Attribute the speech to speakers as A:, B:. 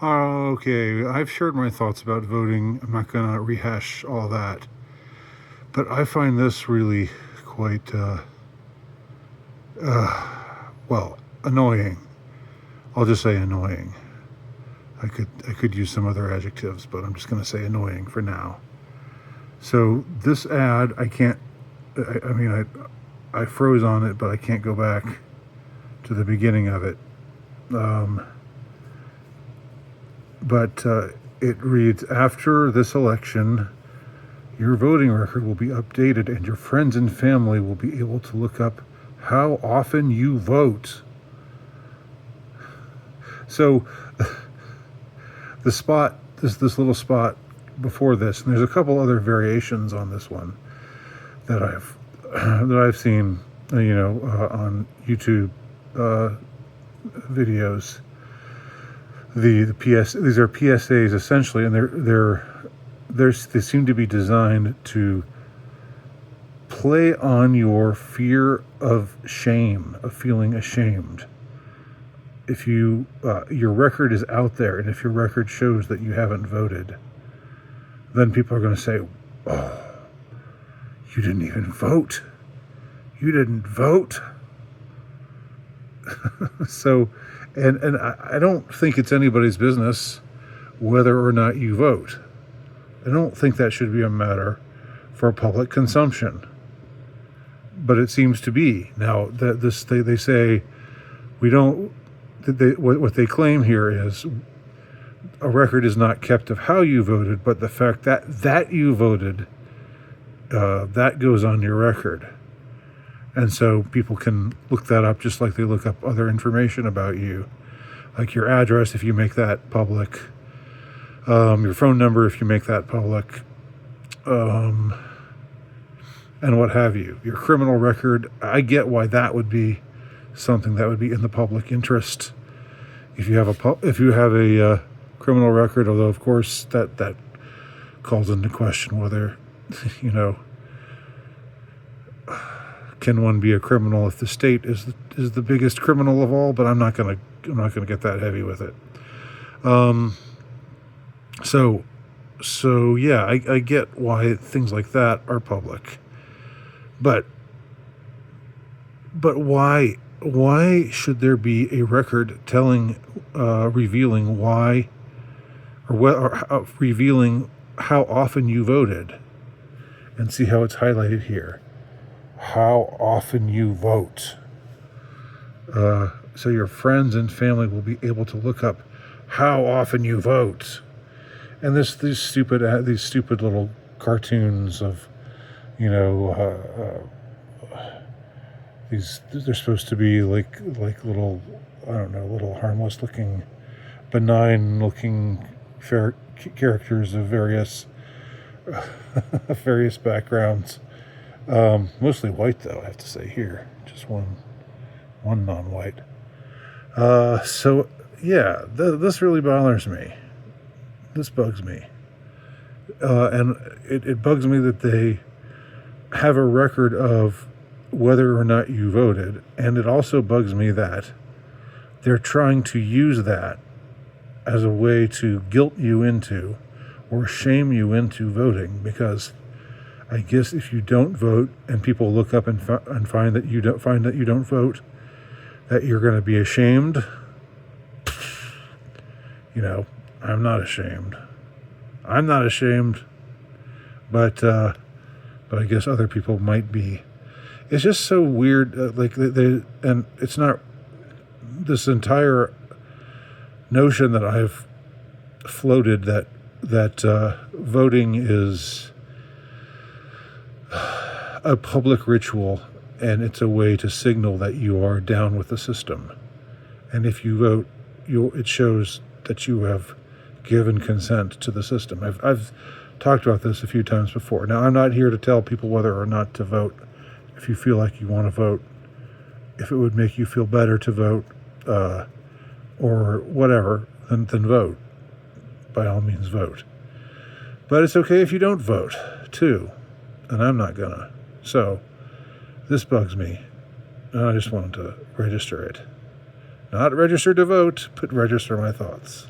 A: Okay, I've shared my thoughts about voting. I'm not going to rehash all that. But I find this really quite, well, annoying. I'll just say annoying. I could use some other adjectives, but I'm just going to say annoying for now. So this ad, I can't. I mean, I froze on it, but I can't go back to the beginning of it. But it reads, after this election, your voting record will be updated and your friends and family will be able to look up how often you vote. So the spot, this little spot before this, and there's a couple other variations on this one that I've seen, on YouTube videos. These are PSAs essentially, and they seem to be designed to play on your fear of shame, of feeling ashamed. If your record is out there, and if your record shows that you haven't voted, then people are going to say, "Oh, you didn't even vote. You didn't vote." So, and I don't think it's anybody's business whether or not you vote. I don't think that should be a matter for public consumption. But it seems to be. Now, they say we don't. What they claim here is a record is not kept of how you voted, but the fact that you voted, that goes on your record. And so people can look that up just like they look up other information about you, like your address if you make that public, your phone number if you make that public, and what have you. Your criminal record, I get why that would be something that would be in the public interest. If you have a criminal record, although of course that calls into question whether, can one be a criminal if the state is the biggest criminal of all? But I'm not gonna get that heavy with it. So yeah, I get why things like that are public, but why should there be a record revealing why, or revealing how often you voted? And see how it's highlighted here. How often you vote. So your friends and family will be able to look up how often you vote. And these stupid little cartoons of, they're supposed to be like little, I don't know, little harmless looking, benign looking characters of various backgrounds. Mostly white, though, I have to say here. Just one non-white. So, yeah, this really bothers me. This bugs me. And it bugs me that they have a record of whether or not you voted. And it also bugs me that they're trying to use that as a way to guilt you into or shame you into voting, because I guess if you don't vote and people look up and find that you don't vote, that you're going to be ashamed. I'm not ashamed. But I guess other people might be. It's just so weird. And it's not this entire notion that I've floated that voting is a public ritual, and it's a way to signal that you are down with the system. And if you vote, it shows that you have given consent to the system. I've talked about this a few times before. Now, I'm not here to tell people whether or not to vote. If you feel like you want to vote, if it would make you feel better to vote, or whatever, then vote. By all means, vote. But it's okay if you don't vote, too. And I'm not gonna. So, this bugs me. And I just wanted to register it. Not register to vote, but register my thoughts.